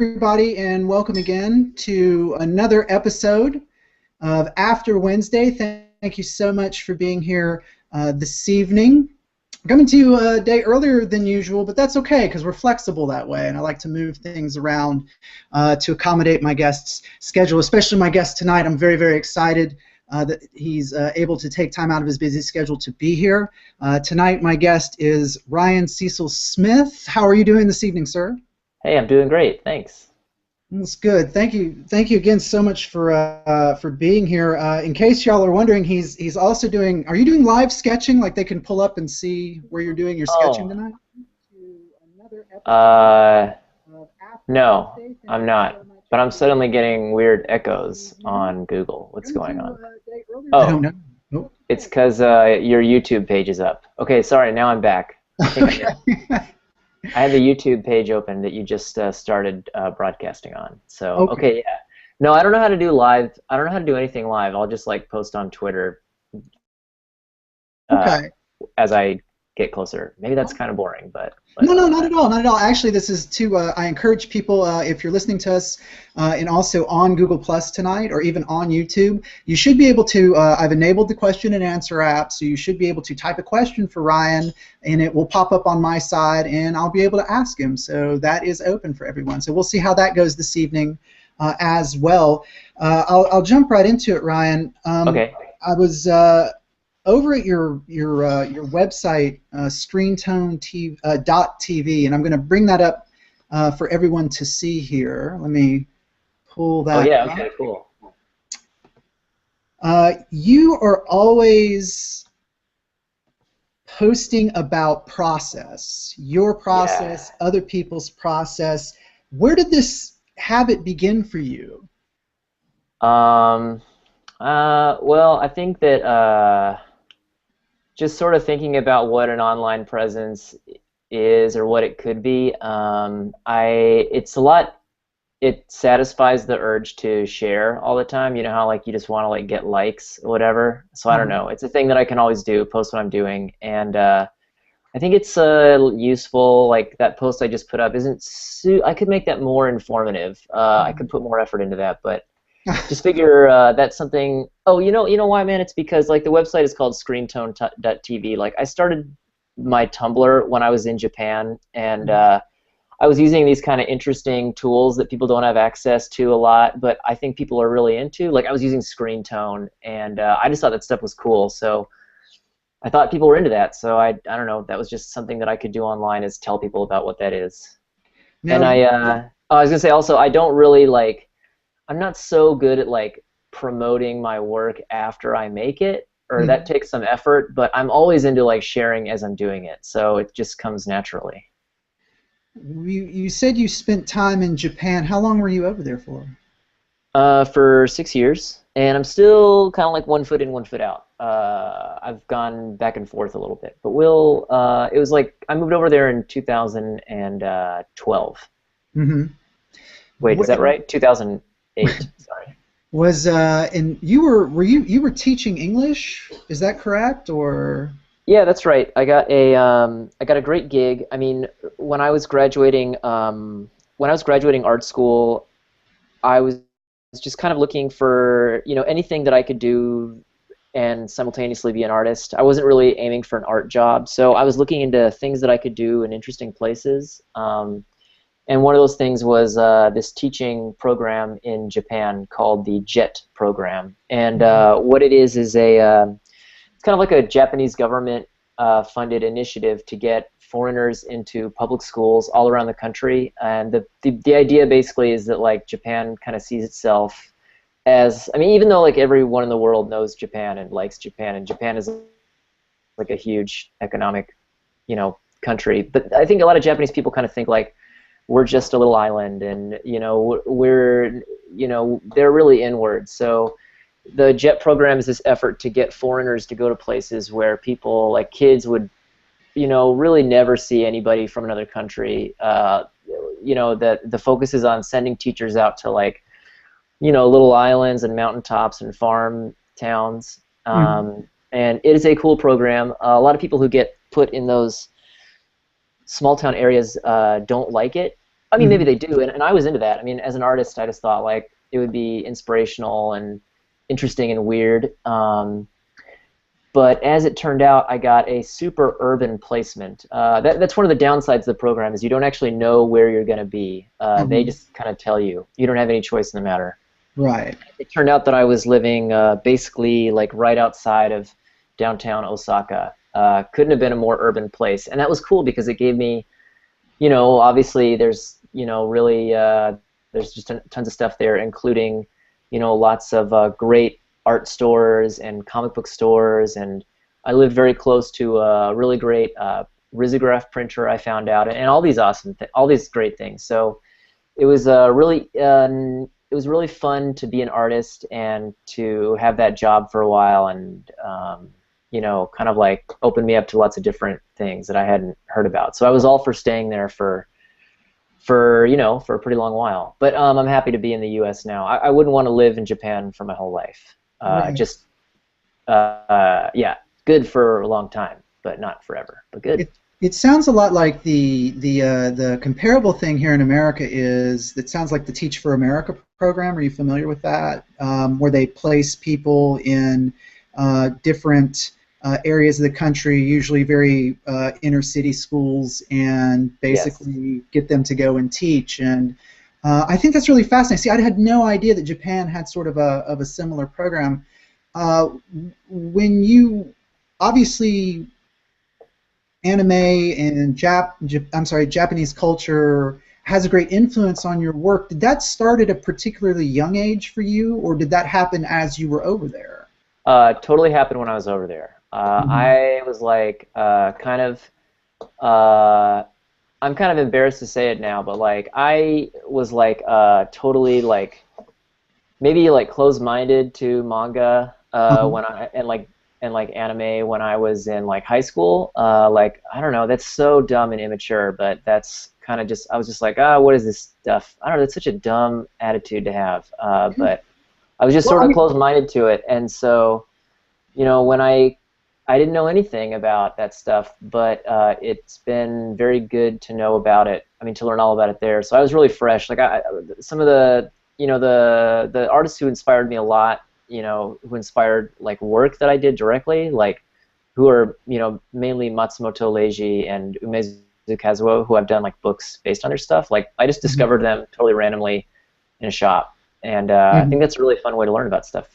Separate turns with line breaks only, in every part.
Everybody, and welcome again to another episode of After Wednesday. Thank you so much for being here this evening. I'm coming to you a day earlier than usual, but that's okay because we're flexible that way, and I like to move things around to accommodate my guest's schedule, especially my guest tonight. I'm very, very excited that he's able to take time out of his busy schedule to be here. Tonight, my guest is Ryan Cecil Smith. How are you doing this evening, sir?
Hey, I'm doing great, thanks.
That's good. Thank you again so much for being here. In case y'all are wondering, he's also doing. Are you doing live sketching? Like they can pull up and see where you're doing your sketching tonight?
No, I'm not. But I'm suddenly getting weird echoes on Google. What's going on?
I don't know. Nope.
It's because your YouTube page is up. Okay, sorry, now I'm back. I had the YouTube page open that you just started broadcasting on. So, okay, yeah. No, I don't know how to do live. I don't know how to do anything live. I'll just like post on Twitter as I get closer. Maybe that's kind of boring, but
no, not at all, not at all. Actually, this is to. I encourage people if you're listening to us and also on Google Plus tonight or even on YouTube, you should be able to. I've enabled the question and answer app, so you should be able to type a question for Ryan, and it will pop up on my side, and I'll be able to ask him. So that is open for everyone. So we'll see how that goes this evening as well. I'll jump right into it, Ryan.
Okay.
I was. Over at your website, screentone.tv, and I'm going to bring that up for everyone to see here. Let me pull that up.
Oh, yeah, okay, cool.
You are always posting about process, your process, other people's process. Where did this habit begin for you?
Well, I think that just sort of thinking about what an online presence is or what it could be, it satisfies the urge to share all the time. You know how like you just want to like get likes or whatever. So I don't know. It's a thing that I can always do, post what I'm doing, and I think it's useful. Like that post I just put up I could make that more informative. I could put more effort into that, but just figure that's something. Oh, you know why, man? It's because like the website is called screentone.tv. Like I started my Tumblr when I was in Japan, and I was using these kind of interesting tools that people don't have access to a lot, but I think people are really into. Like I was using Screentone, and I just thought that stuff was cool. So I thought people were into that. So I don't know. That was just something that I could do online, is tell people about what that is. No. And I was gonna say also, I don't really like. I'm not so good at like promoting my work after I make it, or that takes some effort, but I'm always into like sharing as I'm doing it, so it just comes naturally.
You said you spent time in Japan. How long were you over there for?
For 6 years, and I'm still kind of like 1 foot in, 1 foot out. I've gone back and forth a little bit, but it was like I moved over there in 2012. Wait, is that right? 2008. Sorry.
And you were teaching English? Is that correct, or?
Yeah, that's right. I got a great gig. I mean, when I was graduating art school, I was just kind of looking for anything that I could do and simultaneously be an artist. I wasn't really aiming for an art job, so I was looking into things that I could do in interesting places. And one of those things was this teaching program in Japan called the JET program. And what it is it's kind of like a Japanese government funded initiative to get foreigners into public schools all around the country. And the idea basically is that like Japan kind of sees itself as, I mean, even though like everyone in the world knows Japan and likes Japan, and Japan is like a huge economic, country, but I think a lot of Japanese people kind of think like, we're just a little island, and they're really inward. So the JET program is this effort to get foreigners to go to places where people, like kids, would really never see anybody from another country. That the focus is on sending teachers out to like little islands and mountaintops and farm towns. And it is a cool program. A lot of people who get put in those small town areas don't like it. I mean, maybe
Hmm.
they do, and I was into that. I mean, as an artist, I just thought like it would be inspirational and interesting and weird. But as it turned out, I got a super urban placement. That's one of the downsides of the program is you don't actually know where you're going to be. They
Hmm.
just kind of tell you. You don't have any choice in the matter.
Right.
It turned out that I was living basically like right outside of downtown Osaka. Couldn't have been a more urban place, and that was cool because it gave me, obviously there's, really there's just tons of stuff there, including, lots of great art stores and comic book stores, and I live very close to a really great risograph printer I found out, and all these all these great things. So it was it was really fun to be an artist and to have that job for a while, and kind of like opened me up to lots of different things that I hadn't heard about. So I was all for staying there for a pretty long while. But I'm happy to be in the U.S. now. I wouldn't want to live in Japan for my whole life.
Right.
Just yeah, good for a long time, but not forever. But good.
It sounds a lot like the comparable thing here in America is it sounds like the Teach for America program. Are you familiar with that? Where they place people in different areas of the country, usually very inner city schools, and
Yes.
basically get them to go and teach. And I think that's really fascinating. See, I had no idea that Japan had sort of a similar program. Uh, when you obviously anime and Japanese culture has a great influence on your work. Did that start at a particularly young age for you, or did that happen as you were over there?
Totally happened when I was over there.
Hmm.
I was like kind of uh, I'm kind of embarrassed to say it now, but like I was like totally like maybe like closed-minded to manga
Uh-huh.
when I and like anime when I was in like high school. Like I don't know, that's so dumb and immature, but that's kind of just I was just like, ah, what is this stuff? I don't know, it's such a dumb attitude to have. But I was just
Well,
sort
I
of
mean,
closed-minded to it, and so when I didn't know anything about that stuff, but it's been very good to know about it. I mean, to learn all about it there. So I was really fresh. Like some of the the artists who inspired me a lot, who inspired like work that I did directly, like who are mainly Matsumoto Leiji and Umezu Kazuo, who I've done like books based on their stuff. Like I just
mhm,
discovered them totally randomly in a shop, and I think
mhm.
that's a really fun way to learn about stuff.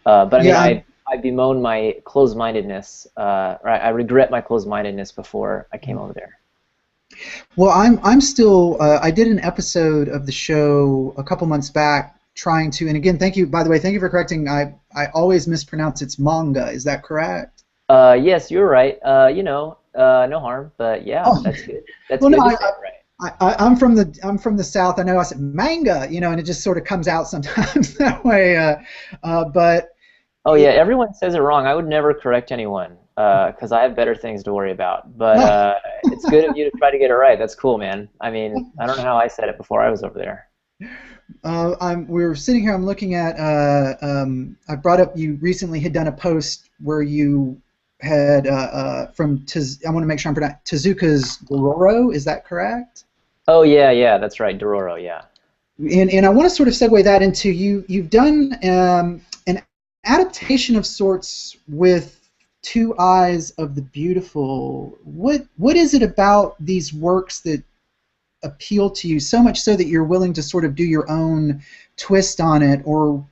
But I mean,
Yeah.
I bemoan my closed-mindedness. Or I regret my closed-mindedness before I came over there.
Well, I'm still. I did an episode of the show a couple months back, trying to. And again, thank you. By the way, thank you for correcting. I always mispronounce it's manga. Is that correct?
Yes, you're right. No harm, but yeah,
Oh,
that's good. That's
well, no.
good to say it right.
I'm from the South. I know I said manga, and it just sort of comes out sometimes that way. But
Oh yeah,
it,
everyone says it wrong. I would never correct anyone because I have better things to worry about. But it's good of you to try to get it right. That's cool, man. I mean, I don't know how I said it before I was over there.
we're sitting here. I'm looking at. I brought up you recently had done a post where you had I want to make sure I'm pronouncing Tezuka's Dororo. Is that correct?
Oh yeah, yeah, that's right, Dororo. Yeah.
And I want to sort of segue that into you. You've done an adaptation of sorts with Two Eyes of the Beautiful. What is it about these works that appeal to you so much so that you're willing to sort of do your own twist on it or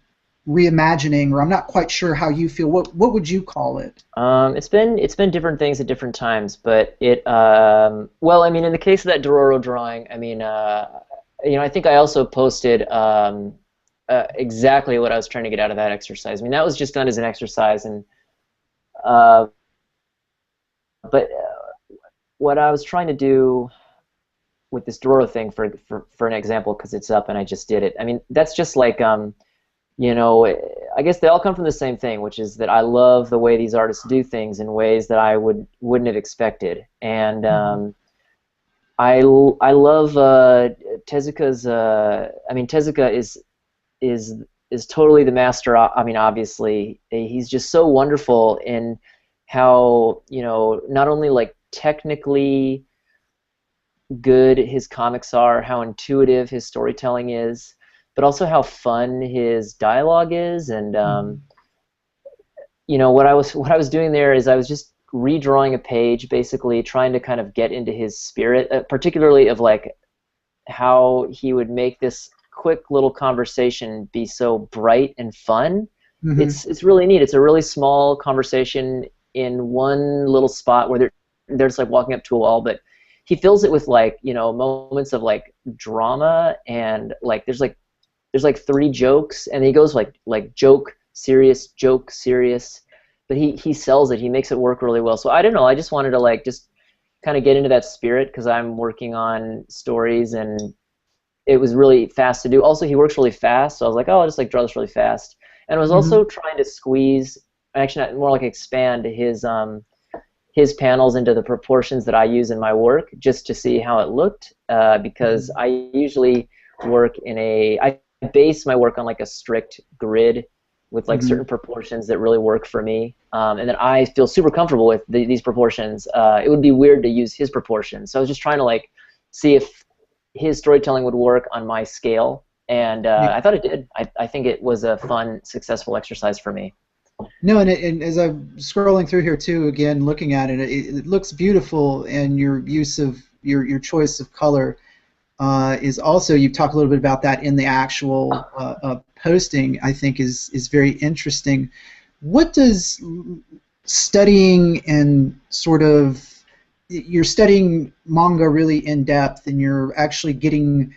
reimagining, or I'm not quite sure how you feel. What would you call it?
It's been different things at different times, but well, I mean, in the case of that Dororo drawing, I mean, I think I also posted exactly what I was trying to get out of that exercise. I mean, that was just done as an exercise, and uh, but what I was trying to do with this Dororo thing, for an example, because it's up and I just did it. I mean, that's just like you know, I guess they all come from the same thing, which is that I love the way these artists do things in ways that I wouldn't have expected, and
Mhm.
I love Tezuka's. I mean, Tezuka is is totally the master. I mean, obviously, he's just so wonderful in how not only like technically good his comics are, how intuitive his storytelling is, but also how fun his dialogue is. And
Mhm.
what I was doing there is I was just redrawing a page, basically trying to kind of get into his spirit, particularly of like how he would make this quick little conversation be so bright and fun.
Mhm.
It's really neat. It's a really small conversation in one little spot where they're just like walking up to a wall, but he fills it with like moments of like drama, and like there's like three jokes, and he goes like joke serious, but he sells it. He makes it work really well. So I don't know. I just wanted to like just kind of get into that spirit because I'm working on stories, and it was really fast to do. Also, he works really fast, so I was like, oh, I'll just like draw this really fast. And I was
Mhm.
also trying to squeeze, actually, not more like expand his panels into the proportions that I use in my work, just to see how it looked. Because
Mhm.
I usually I base my work on like a strict grid with like certain
Mhm.
proportions that really work for me, and then I feel super comfortable with these proportions. It would be weird to use his proportions, so I was just trying to like see if his storytelling would work on my scale, and
Yeah.
I thought it did. I think it was a fun, successful exercise for me.
No, and as I'm scrolling through here too, again looking at it, it looks beautiful, and your use of your choice of color is also, you talk a little bit about that in the actual posting. I think is very interesting. What does studying and sort of, you're studying manga really in depth, and you're actually getting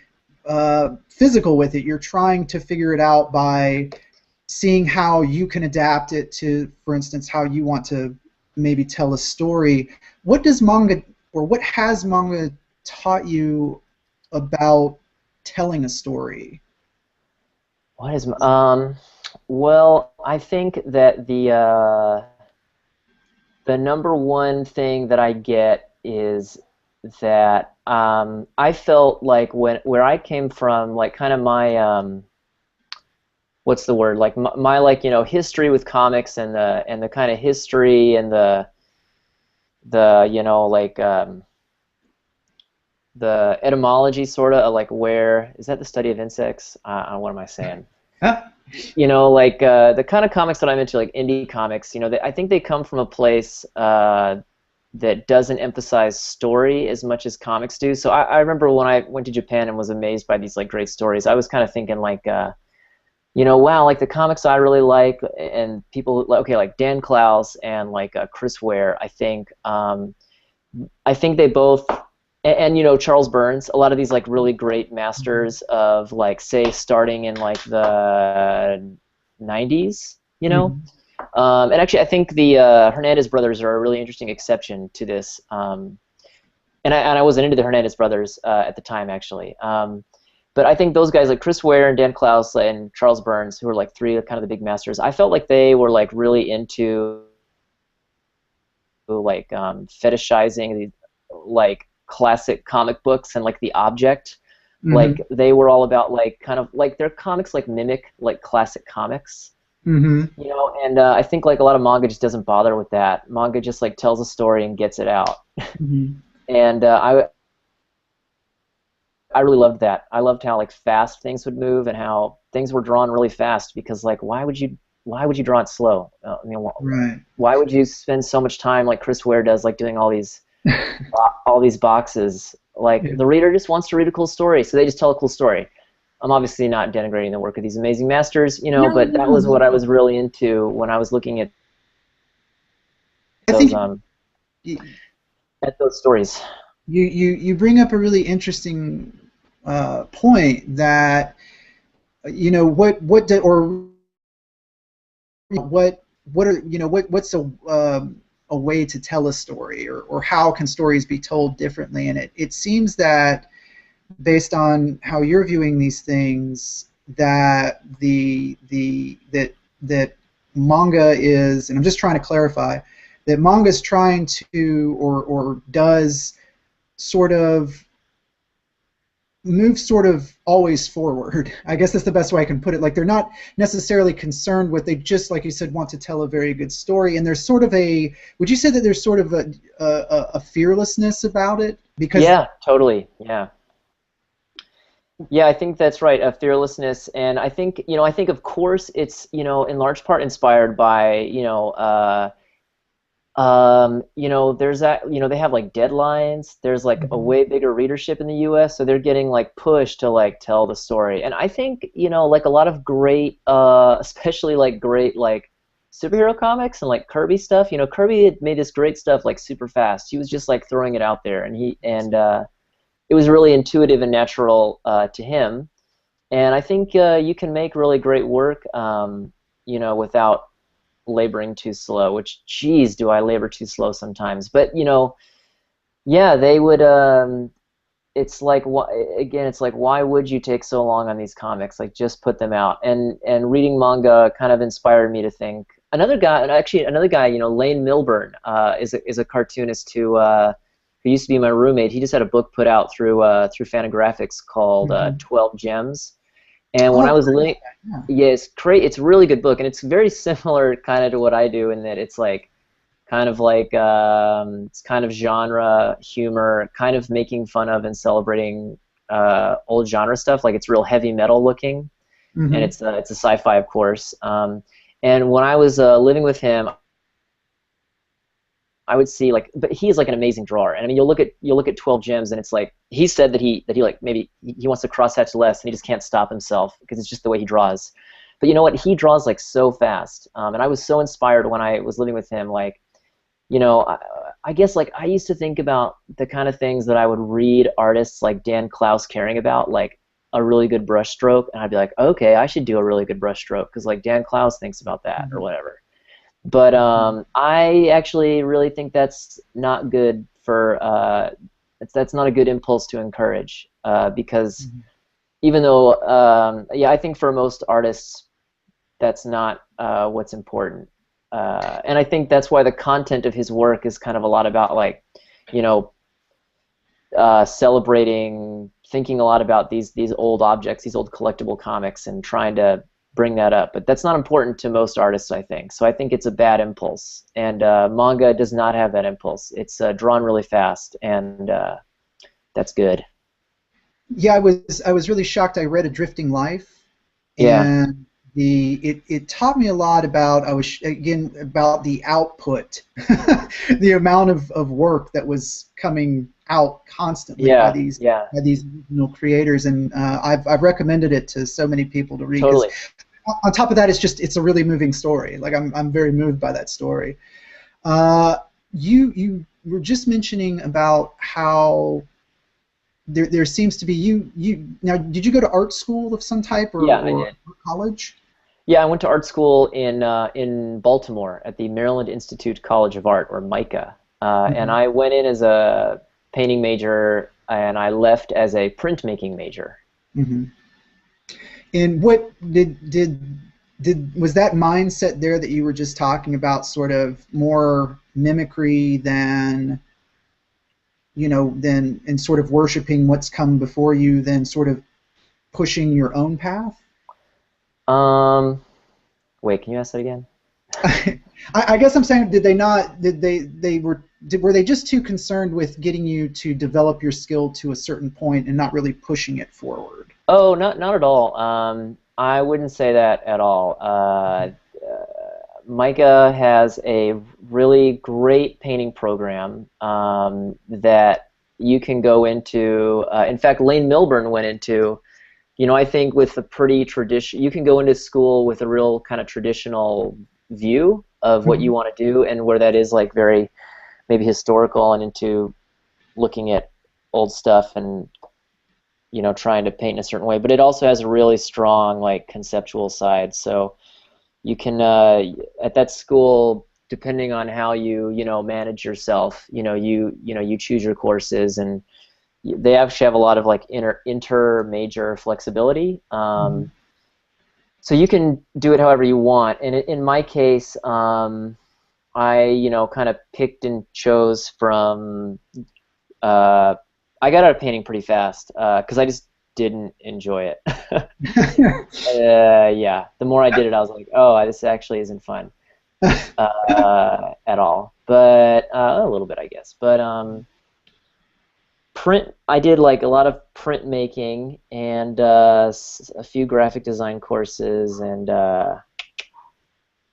physical with it. You're trying to figure it out by seeing how you can adapt it to, for instance, how you want to maybe tell a story. What does manga, or what has manga taught you about telling a story?
What is well, I think that the number one thing that I get is that I felt like where I came from, like kind of my what's the word, like my like history with comics, and the kind of history and the like the etymology sort of like, where is that, the study of insects? What am I saying?
Huh?
Like the kind of comics that I'm into, like indie comics, I think they come from a place that doesn't emphasize story as much as comics do. So I remember when I went to Japan and was amazed by these like great stories, I was kind of thinking like, wow, like the comics I really like, and people like, okay, like Dan Clowes and like Chris Ware, I think they both, and Charles Burns, a lot of these like really great masters of like, say, starting in like the 90s,
Mm-hmm.
and actually I think the Hernandez brothers are a really interesting exception to this, and I wasn't into the Hernandez brothers at the time, actually, but I think those guys like Chris Ware and Dan Clowes and Charles Burns, who are like three of kind of the big masters, I felt like they were like really into like fetishizing the like classic comic books and like the object.
Mm-hmm.
Like they were all about like kind of like their comics like mimic like classic comics,
Mm-hmm.
and I think like a lot of manga just doesn't bother with that. Manga just like tells a story and gets it out.
Mm-hmm.
And I really loved that. I loved how like fast things would move and how things were drawn really fast, because like why would you draw it slow? I mean,
Right.
why would you spend so much time like Chris Ware does, like doing all these boxes? Like
Yeah.
the reader just wants to read a cool story, so they just tell a cool story. I'm obviously not denigrating the work of these amazing masters,
No,
but that
no,
was
no.
what I was really into when I was looking
I
those
think
um
you
at those stories.
you bring up a really interesting point, that or what are, what's a way to tell a story, or how can stories be told differently. And it seems that, based on how you're viewing these things, that that manga is, and I'm just trying to clarify, that manga is trying to, or does sort of move sort of always forward. I guess that's the best way I can put it. Like they're not necessarily concerned with, they just, like you said, want to tell a very good story. And there's sort of a, would you say that there's sort of a fearlessness about it? Because
Yeah, totally. Yeah. Yeah, I think that's right. Fearlessness, and I think I think of course it's in large part inspired by there's that they have like deadlines. There's like a
Mhm.
way bigger readership in the U.S., so they're getting like pushed to like tell the story. And I think like a lot of great, especially like great like superhero comics and like Kirby stuff. Kirby had made this great stuff like super fast. He was just like throwing it out there, and it was really intuitive and natural to him. And I think you can make really great work, without laboring too slow. Which, geez, do I labor too slow sometimes? But yeah, they would. It's like again, it's like why would you take so long on these comics? Like just put them out. And reading manga kind of inspired me to think. Another guy, Lane Milburn, is a cartoonist who used to be my roommate. He just had a book put out through Fantagraphics called
Mhm.
12 Gems. And
Oh,
when I
I've
was
heard of
li
that. Yeah.
yeah, it's a really good book, and it's very similar kind of to what I do in that it's like kind of like it's kind of genre humor, kind of making fun of and celebrating old genre stuff. Like it's real heavy metal looking, and
Hmm.
it's a sci-fi, of course. And when I was living with him, I would see like, but he's like an amazing drawer. And I mean, you'll look at 12 Gems, and it's like he said that he like maybe he wants to crosshatch less, and he just can't stop himself because it's just the way he draws. But you know what? He draws like so fast, and I was so inspired when I was living with him. Like, I guess like I used to think about the kind of things that I would read artists like Dan Klaus caring about, like a really good brushstroke, and I'd be like, okay, I should do a really good brushstroke because like Dan Klaus thinks about that or whatever. But
Hmm.
I actually really think that's not good for that's not a good impulse to encourage because
Hmm.
even though yeah, I think for most artists that's not what's important. And I think that's why the content of his work is kind of a lot about like, you know, celebrating, thinking a lot about these old objects, these old collectible comics, and trying to bring that up. But that's not important to most artists, I think. So I think it's a bad impulse. And manga does not have that impulse. It's drawn really fast, and that's good.
Yeah, I was really shocked. I read A Drifting Life,
Yeah,
and it taught me a lot about, I was again about the output, the amount of work that was coming out constantly
yeah, yeah,
by these original creators, and I've recommended it to so many people to read because
totally.
on top of that, it's a really moving story. Like I'm very moved by that story. Uh, you were just mentioning about how there seems to be you now. Did you go to art school of some type
Yeah, I
or
did.
college?
Yeah, I went to art school in Baltimore at the Maryland Institute College of Art, or MICA, and
Hmm.
I went in as a painting major, and I left as a printmaking major.
Hmm. And what did was that mindset there that you were just talking about, sort of more mimicry than than and sort of worshiping what's come before you, than sort of pushing your own path?
Um, Wait, can you ask that again?
I guess I'm saying, did they not? Did were they just too concerned with getting you to develop your skill to a certain point and not really pushing it forward?
Oh, not at all. I wouldn't say that at all. Micah has a really great painting program that you can go into. In fact, Lane Milburn went into. I think with a pretty tradition, you can go into school with a real kind of traditional view of what you
Mhm.
want to do, and where that is like very maybe historical and into looking at old stuff and trying to paint in a certain way. But it also has a really strong like conceptual side. So you can at that school, depending on how you manage yourself, you choose your courses, and they actually have a lot of like inter major flexibility.
Mhm.
So you can do it however you want. And in my case, I kind of picked and chose from. Uh, I got out of painting pretty fast because I just didn't enjoy it. Yeah, the more I did it, I was like, oh, this actually isn't fun at all. But a little bit, I guess. But print, I did like a lot of printmaking and a few graphic design courses, and I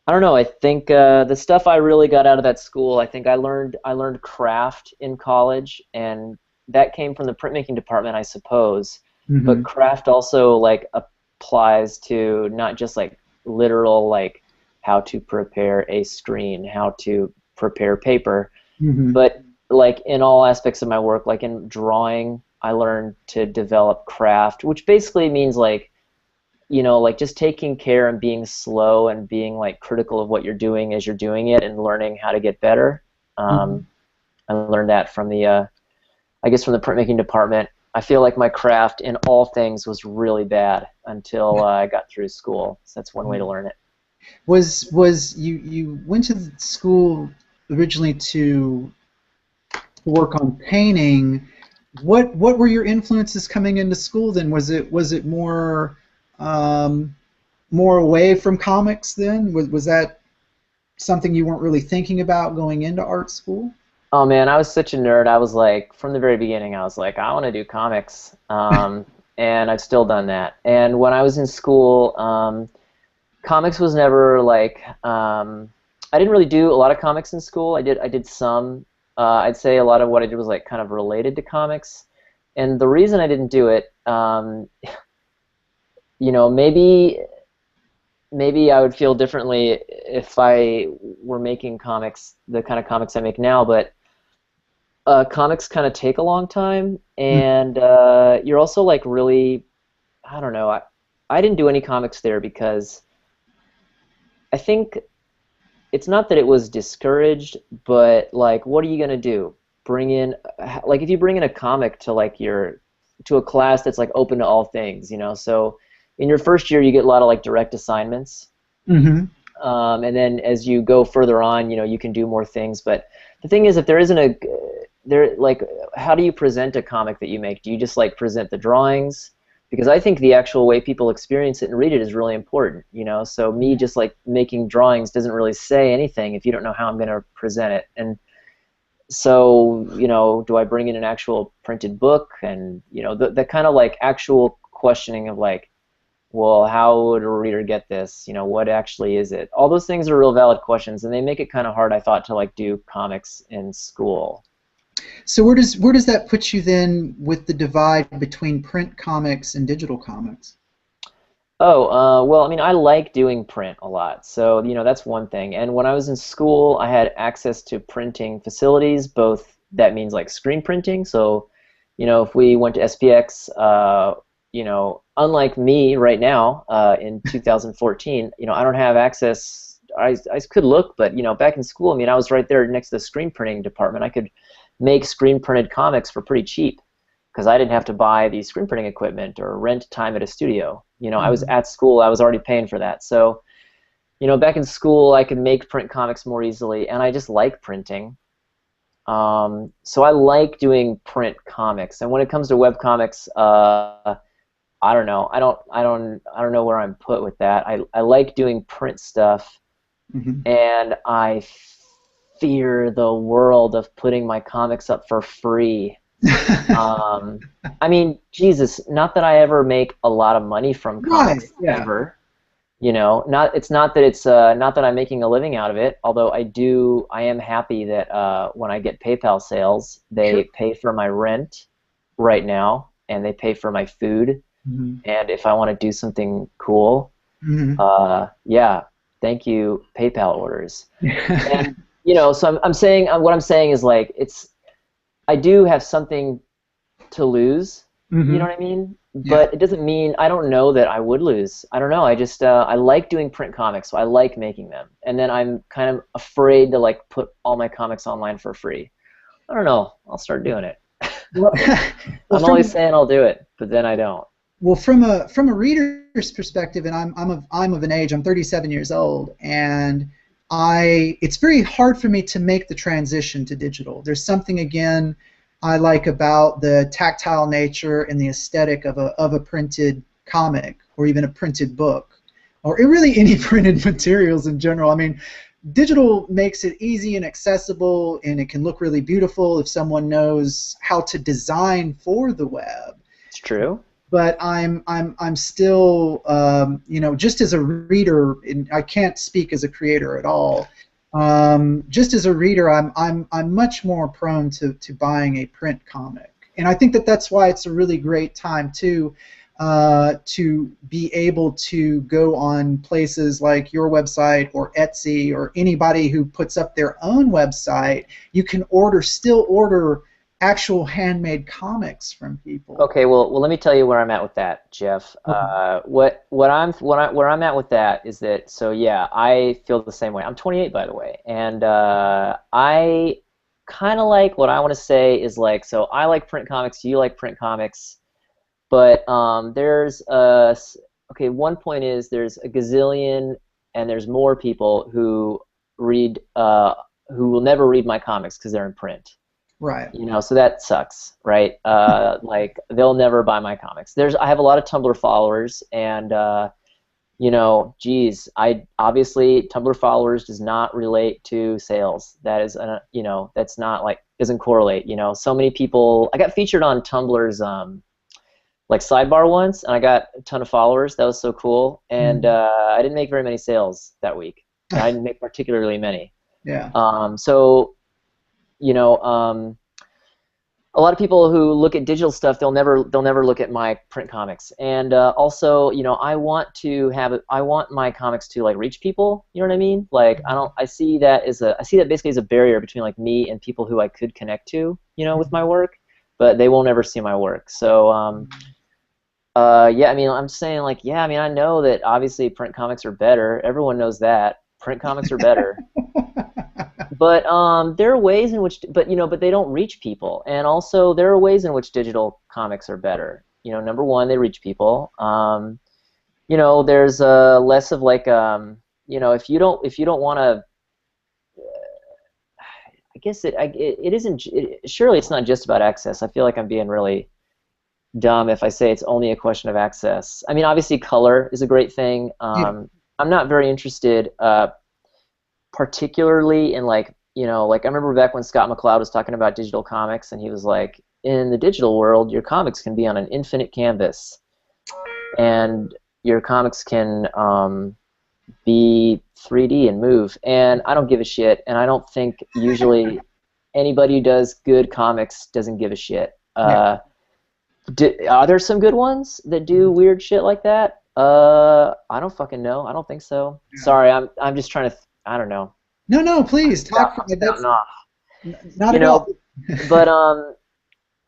don't know. I think the stuff I really got out of that school, I learned craft in college, and that came from the printmaking department, I suppose. But
Hmm.
craft also like applies to not just like literal like how to prepare a screen, how to prepare paper,
Hmm.
but like in all aspects of my work, like in drawing, I learned to develop craft, which basically means like like just taking care and being slow and being like critical of what you're doing as you're doing it and learning how to get better.
Hmm.
I learned that from I guess from the printmaking department. I feel like my craft in all things was really bad until I got through school. So that's one way to learn it.
Was you went to the school originally to work on painting? What were your influences coming into school then? Was it um, more away from comics then? Was that something you weren't really thinking about going into art school?
Oh man, I was such a nerd. I was like, from the very beginning, I was like, I want to do comics, and I've still done that. And when I was in school, comics was never like I didn't really do a lot of comics in school. I did some. I'd say a lot of what I did was like kind of related to comics. And the reason I didn't do it, maybe I would feel differently if I were making comics, the kind of comics I make now. But comics kind of take a long time, and you're also like really, I don't know. I didn't do any comics there because I think it's not that it was discouraged, but like, what are you gonna do? Bring in, like, if you bring in a comic to like to a class that's like open to all things, So in your first year, you get a lot of like direct assignments,
Mm-hmm.
and then as you go further on, you can do more things. But the thing is, if there isn't a there like, how do you present a comic that you make? Do you just like present the drawings? Because I think the actual way people experience it and read it is really important. So me just like making drawings doesn't really say anything if you don't know how I'm going to present it. And so, do I bring in an actual printed book? And the kind of like actual questioning of like, well, how would a reader get this? What actually is it? All those things are real valid questions, and they make it kind of hard, I thought, to like do comics in school.
So where does that put you then with the divide between print comics and digital comics?
Oh, well, I mean, I like doing print a lot, so that's one thing. And when I was in school, I had access to printing facilities, both that means like screen printing. So, if we went to SPX, unlike me right now in 2014, I don't have access. I could look, but back in school, I mean, I was right there next to the screen printing department. I could make screen printed comics for pretty cheap because I didn't have to buy the screen printing equipment or rent time at a studio. I was
Mhm.
at school, I was already paying for that. So, back in school, I could make print comics more easily, and I just like printing. So I like doing print comics. And when it comes to web comics, I don't know. I don't know where I'm put with that. I like doing print stuff,
Mhm.
and I fear the world of putting my comics up for free. Um, I mean, Jesus, not that I ever make a lot of money from
Right.
comics
Yeah.
ever. Not that I'm making a living out of it, although I am happy that when I get PayPal sales,
Sure.
they pay for my rent right now, and they pay for my food,
Mhm.
and if I want to do something cool,
Mhm.
yeah, thank you, PayPal orders. And so I'm saying what I'm saying is like I do have something to lose. You know
Mhm.
what I mean?
Yeah.
But it doesn't mean I don't know that I would lose. I don't know. I just I like doing print comics, so I like making them. And then I'm kind of afraid to like put all my comics online for free. I don't know. I'll start doing it.
Well, well,
I'm always saying I'll do it, but then I don't.
from a reader's perspective, and I'm of an age. I'm 37 years old, and it's very hard for me to make the transition to digital. There's something again. I like about the tactile nature and the aesthetic of a printed comic or even a printed book, or really any printed materials in general. I mean, digital makes it easy and accessible, and it can look really beautiful if someone knows how to design for the web.
It's true.
But I'm still, just as a reader, and I can't speak as a creator at all. Just as a reader, I'm much more prone to buying a print comic, and I think that that's why it's a really great time to be able to go on places like your website or Etsy or anybody who puts up their own website. You can still order actual handmade comics from people.
Okay, well, let me tell you where I'm at with that, Jeff. Where I'm at with that is that, so yeah, I feel the same way. I'm 28, by the way, and I kind of like, what I want to say is like, so I like print comics, you like print comics, but one point is there's a gazillion and there's more people who who will never read my comics because they're in print.
Right.
So that sucks, right? Like, they'll never buy my comics. I have a lot of Tumblr followers, and geez, obviously Tumblr followers does not relate to sales. That is, that's not, like, doesn't correlate. So many people. I got featured on Tumblr's like sidebar once, and I got a ton of followers. That was so cool, and I didn't make very many sales that week. I didn't make particularly many.
Yeah.
A lot of people who look at digital stuff, they'll never look at my print comics. And also, I want my comics to, like, reach people. You know what I mean? Like, I see that basically as a barrier between, like, me and people who I could connect to, with my work, but they won't ever see my work. So, yeah, I mean, I'm saying, like, yeah, I mean, I know that obviously print comics are better. Everyone knows that. Print comics are better. But there are ways in which, but they don't reach people, and also there are ways in which digital comics are better. Number one, they reach people. There's less of, like, if you don't want to, I guess it isn't. Surely it's not just about access. I feel like I'm being really dumb if I say it's only a question of access. I mean, obviously color is a great thing. I'm not very interested. Particularly in, like, like, I remember back when Scott McCloud was talking about digital comics, and he was like, in the digital world, your comics can be on an infinite canvas, and your comics can be 3D and move, and I don't give a shit, and I don't think usually anybody who does good comics doesn't give a shit. Are there some good ones that do weird shit like that? I don't fucking know. I don't think so. Yeah. Sorry, I'm just trying to. I don't know.
No, please talk.
That's off.
Not at all.
But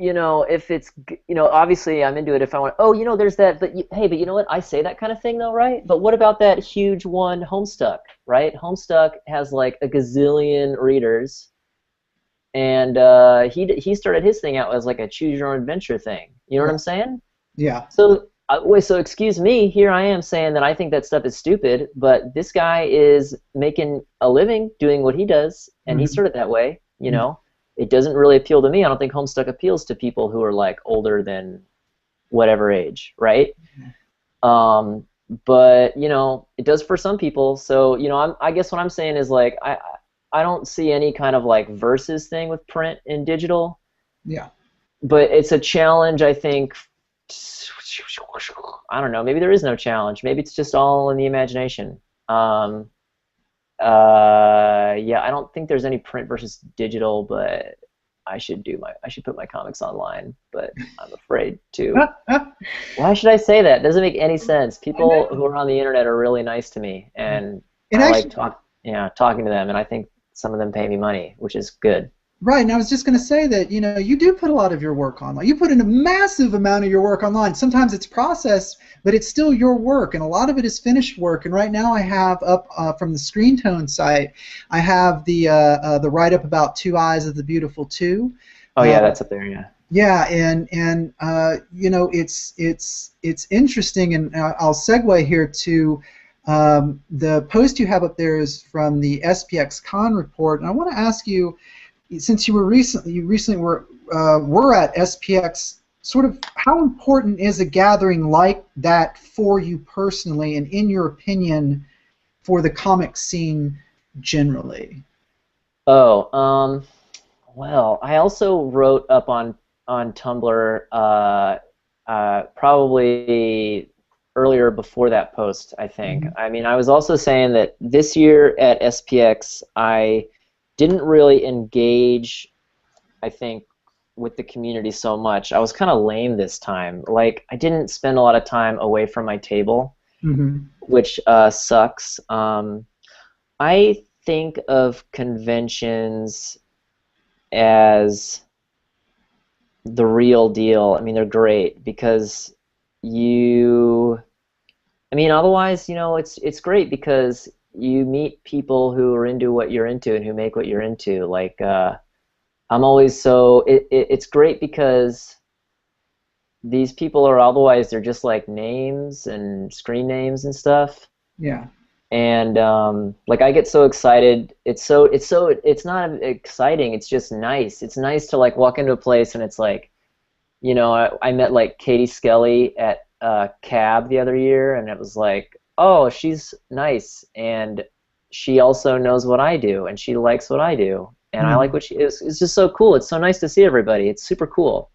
if it's, obviously I'm into it. If I want, there's that. But hey, but you know what? I say that kind of thing though, right? But what about that huge one, Homestuck? Right? Homestuck has like a gazillion readers, and he started his thing out as like a choose your own adventure thing. You know what I'm saying?
Yeah.
So. So excuse me, here I am saying that I think that stuff is stupid, but this guy is making a living doing what he does, and he started that way, It doesn't really appeal to me. I don't think Homestuck appeals to people who are, like, older than whatever age, right? But, it does for some people, so, I guess what I'm saying is, like, I don't see any kind of, like, versus thing with print and digital.
Yeah.
But it's a challenge, I think. I don't know. Maybe there is no challenge. Maybe it's just all in the imagination. Yeah, I don't think there's any print versus digital, but I should put my comics online, but I'm afraid to. Why should I say that? It doesn't make any sense. People who are on the internet are really nice to me, and I like talking to them, and I think some of them pay me money, which is good.
Right, and I was just going to say that, you do put a lot of your work online. You put in a massive amount of your work online. Sometimes it's processed, but it's still your work, and a lot of it is finished work. And right now I have up from the Screen Tone site, I have the write-up about Two Eyes of the Beautiful Two.
Oh, yeah, that's up there, yeah.
Yeah, and it's interesting, and I'll segue here to the post you have up there is from the SPX Con report, and I want to ask you, since you recently were we're at SPX, sort of how important is a gathering like that for you personally, and in your opinion, for the comic scene generally?
Oh, well, I also wrote up on Tumblr probably earlier before that post, I think.
Mhm.
I mean, I was also saying that this year at SPX, I didn't really engage, I think, with the community so much. I was kind of lame this time. Like, I didn't spend a lot of time away from my table,
Mhm.
which sucks. I think of conventions as the real deal. I mean, they're great because you, I mean, otherwise, it's great because you meet people who are into what you're into and who make what you're into. Like, I'm always it's great because these people are otherwise they're just like names and screen names and stuff.
Yeah.
And like I get so excited. It's not exciting. It's just nice. It's nice to like walk into a place and it's like, I met like Katie Skelly at Cab the other year, and it was like, oh, she's nice, and she also knows what I do, and she likes what I do, and I like
Mhm.
what she is. It's just so cool. It's so nice to see everybody. It's super cool,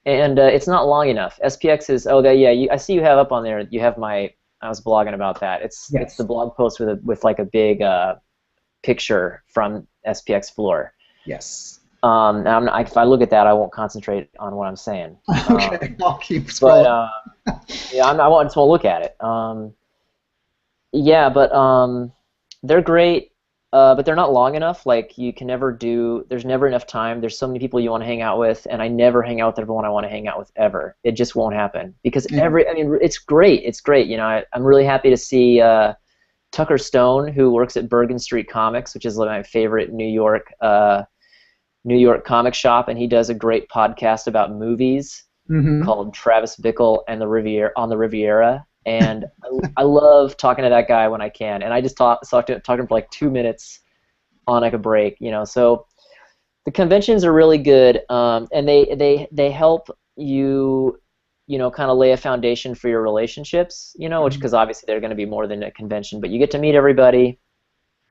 and it's not long enough. SPX is yeah. I see you have up on there. You have my. I was blogging about that. It's the
Yes.
blog post with like a big picture from SPX floor.
Yes.
If I look at that, I won't concentrate on what I'm saying.
Okay, I'll keep
But
scrolling.
yeah, I just want to look at it. Yeah, but they're great, but they're not long enough. Like you can never do. There's never enough time. There's so many people you want to hang out with, and I never hang out with everyone I want to hang out with ever. It just won't happen because
Yeah.
I mean, it's great. It's great. I'm really happy to see Tucker Stone, who works at Bergen Street Comics, which is like my favorite New York comic shop, and he does a great podcast about movies
Mhm.
called Travis Bickle and the Riviera, and I love talking to that guy when I can. And I just talked to him for like 2 minutes on like a break, So the conventions are really good, and they help you, kind of lay a foundation for your relationships, which
Mhm.
because obviously they're going to be more than a convention, but you get to meet everybody.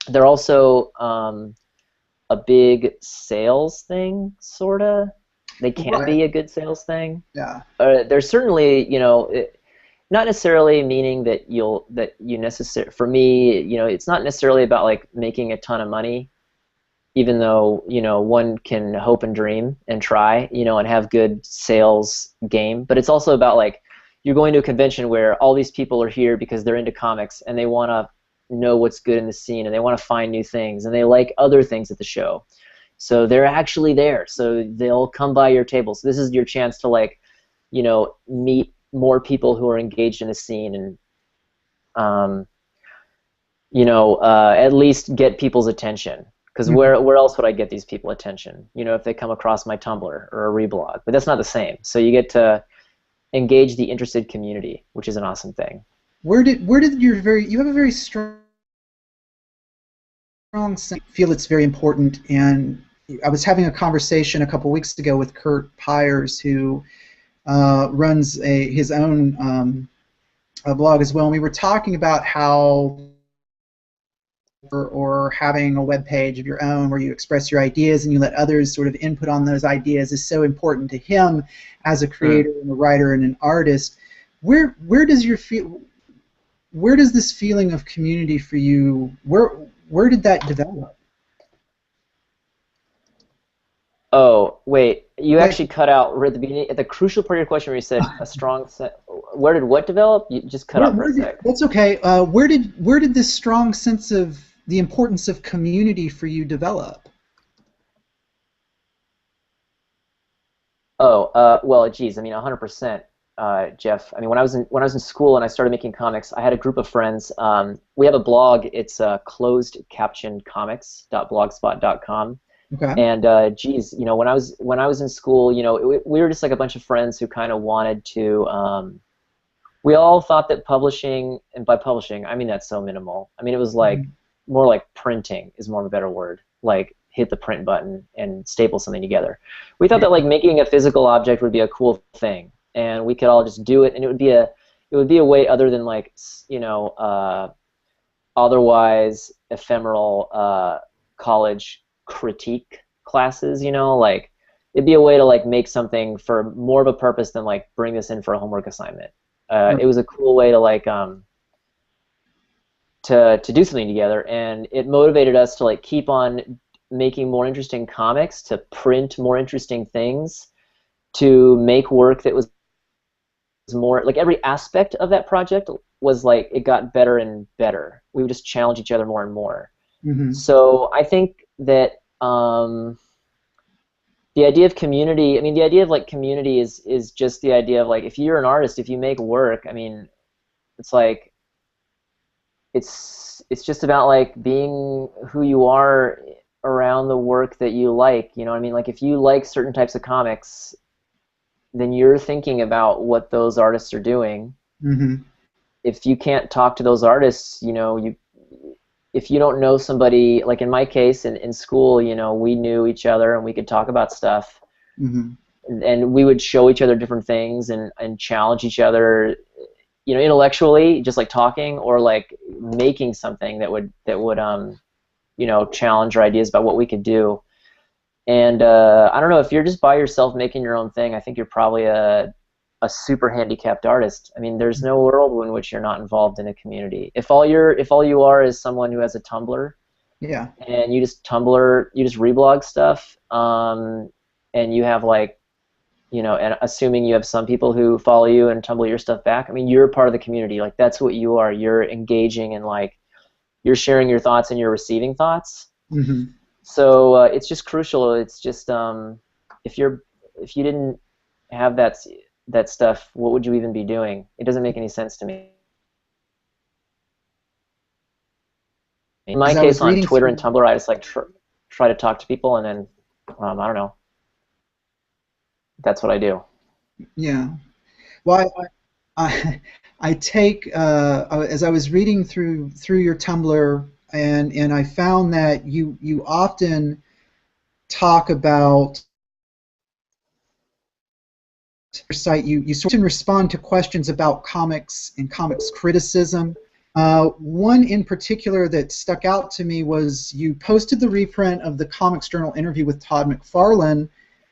They're also a big sales thing, sorta. They can
Right.
be a good sales thing.
Yeah.
There's certainly, not necessarily meaning that you necessarily. For me, it's not necessarily about like making a ton of money, even though one can hope and dream and try, and have good sales game. But it's also about like you're going to a convention where all these people are here because they're into comics and they want to know what's good in the scene and they want to find new things and they like other things at the show. So they're actually there. So they'll come by your table. So this is your chance to like, meet more people who are engaged in the scene and um, at least get people's attention. Because
Mhm.
where else would I get these people attention? If they come across my Tumblr or a reblog. But that's not the same. So you get to engage the interested community, which is an awesome thing.
Where did you have a very strong sense, feel it's very important, and I was having a conversation a couple weeks ago with Kurt Pyers, who runs his own blog as well, and we were talking about how or having a web page of your own where you express your ideas and you let others sort of input on those ideas is so important to him as a
Hmm.
creator and a writer and an artist. Where does your feel where does this feeling of community for you, where did that develop?
Oh, wait. You
Like,
actually cut out right at the beginning, at the crucial part of your question where you said a strong sense. Where did what develop? You just cut out for a sec.
that's okay. Where did this strong sense of the importance of community for you develop?
Oh, well, geez, I mean, 100%, Jeff. I mean, when I was in school and I started making comics, I had a group of friends. We have a blog. It's closedcaptioncomics.blogspot.com.
Okay.
And geez, when I was in school, we were just like a bunch of friends who kind of wanted to. We all thought that publishing, and by publishing, I mean that's so minimal. I mean it was like
Mhm.
more like printing is more of a better word. Like hit the print button and staple something together. We thought
Yeah.
that like making a physical object would be a cool thing, and we could all just do it, and it would be a way other than like otherwise ephemeral college critique classes, like it'd be a way to like make something for more of a purpose than like bring this in for a homework assignment. It was a cool way to like to do something together, and it motivated us to like keep on making more interesting comics, to print more interesting things, to make work that was more like every aspect of that project was like it got better and better. We would just challenge each other more and more.
Mm-hmm.
So I think that the idea of community, I mean, the idea of like community is just the idea of like if you're an artist, if you make work, I mean, it's like it's just about like being who you are around the work that you like. You know what I mean? Like if you like certain types of comics, then you're thinking about what those artists are doing.
Mm-hmm.
If you can't talk to those artists, if you don't know somebody, like in my case, in school, we knew each other and we could talk about stuff,
Mm-hmm.
and we would show each other different things and challenge each other, intellectually, just like talking or like making something that would challenge our ideas about what we could do. And I don't know, if you're just by yourself making your own thing, I think you're probably a super handicapped artist. I mean, there's no world in which you're not involved in a community. If all you are is someone who has a Tumblr,
Yeah.
and you just reblog stuff, and you have like, and assuming you have some people who follow you and tumble your stuff back, I mean, you're part of the community. Like that's what you are. You're engaging and like you're sharing your thoughts and you're receiving thoughts.
Mm-hmm.
So it's just crucial. It's just if you didn't have that stuff, what would you even be doing? It doesn't make any sense to me. In my
As I
case,
was
on
reading
Twitter and
through,
Tumblr, I just like try to talk to people, and then I don't know. That's what I do.
yeah. Well, I take as I was reading through your Tumblr, and I found that you often talk about your site. You sort of respond to questions about comics and comics criticism. One in particular that stuck out to me was you posted the reprint of the Comics Journal interview with Todd McFarlane,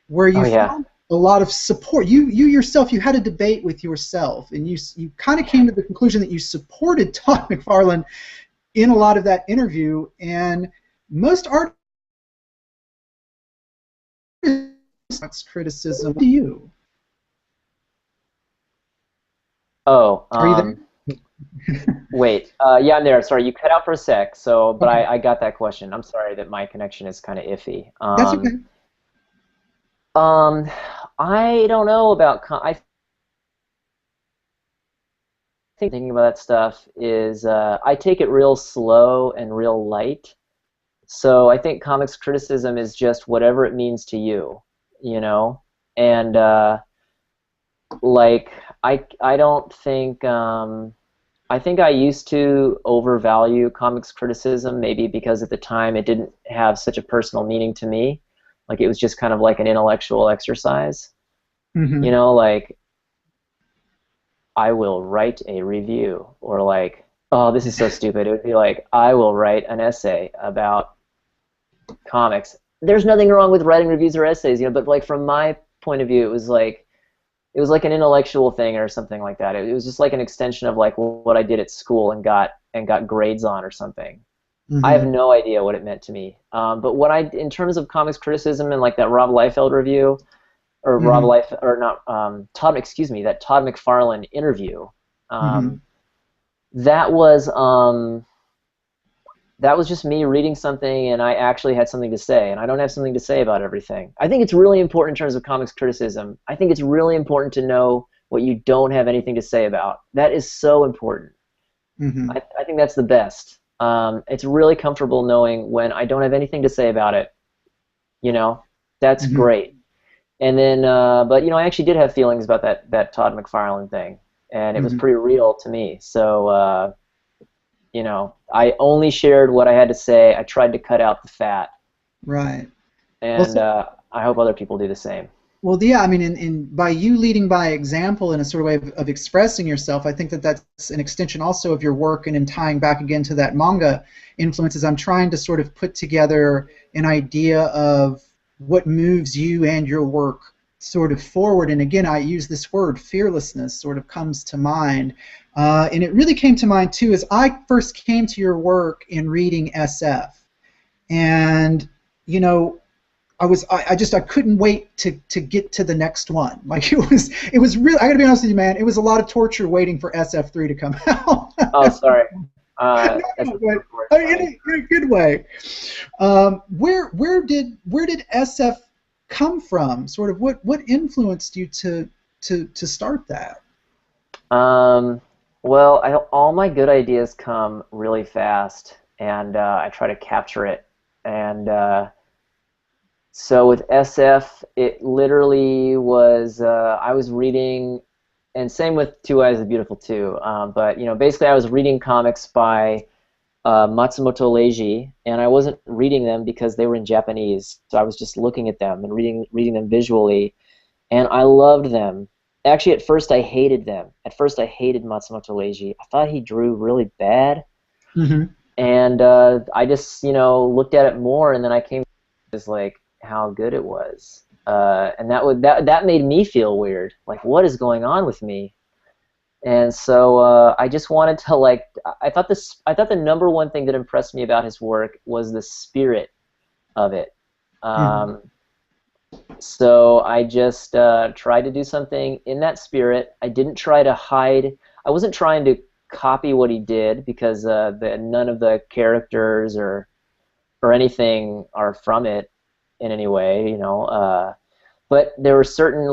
where
Oh
you
yeah.
found a lot of support. You yourself, you had a debate with yourself, and you kind of came to the conclusion that you supported Todd McFarlane in a lot of that interview. And most artists criticism. Do you?
Oh,
Are you there?
wait. Yeah, I'm there. Sorry, you cut out for a sec. So, but I got that question. I'm sorry that my connection is kind of iffy.
That's okay.
Um, I don't know about. I think thinking about that stuff is I take it real slow and real light. So I think comics criticism is just whatever it means to you, and like I don't think I think I used to overvalue comics criticism, maybe because at the time it didn't have such a personal meaning to me. Like it was just kind of like an intellectual exercise.
Mm-hmm.
Like I will write a review, or like, oh, this is so stupid. It would be like, I will write an essay about comics. There's nothing wrong with writing reviews or essays, but like from my point of view, it was like an intellectual thing or something like that. It was just like an extension of like what I did at school and got grades on or something. I have
Mm-hmm.
no idea what it meant to me. But in terms of comics criticism and like that Rob Liefeld review, or Rob
Mm-hmm.
Life, or not, that Todd McFarlane interview,
Mm-hmm.
um, that was that was just me reading something, and I actually had something to say, and I don't have something to say about everything. I think it's really important in terms of comics criticism. I think it's really important to know what you don't have anything to say about. That is so important.
Mm-hmm.
I think that's the best. It's really comfortable knowing when I don't have anything to say about it. That's
Mm-hmm.
great. And then, but I actually did have feelings about that Todd McFarlane thing, and it was
Mm-hmm.
pretty real to me. So, I only shared what I had to say. I tried to cut out the fat,
Right. Well,
and
so,
I hope other people do the same.
well, yeah. I mean, in by you leading by example in a sort of way of expressing yourself, I think that that's an extension also of your work, and in tying back again to that manga influences, I'm trying to sort of put together an idea of what moves you and your work sort of forward. And again, I use this word fearlessness sort of comes to mind, and it really came to mind too as I first came to your work in reading SF, and you know I couldn't wait to get to the next one. Like it was really, I gotta be honest with you, man. It was a lot of torture waiting for SF3 to come out.
Oh, sorry. That's
No, but
of course
I mean,
funny.
in a good way. Where did SF come from? Sort of what influenced you to start that?
Um, well, all my good ideas come really fast, and I try to capture it. And so with SF, it literally was I was reading, and same with Two Eyes of the Beautiful too. But basically, I was reading comics by Matsumoto Leiji, and I wasn't reading them because they were in Japanese. So I was just looking at them and reading them visually, and I loved them. Actually, at first I hated them. At first I hated Matsumoto Leiji. I thought he drew really bad,
Hmm.
and I just looked at it more, and then I came to realize, like, how good it was, and that made me feel weird. Like, what is going on with me? And so I just wanted to like. I thought the number one thing that impressed me about his work was the spirit of it.
Hmm.
Um, So I just tried to do something in that spirit. I didn't try to hide. I wasn't trying to copy what he did because none of the characters or anything are from it in any way. But there were certain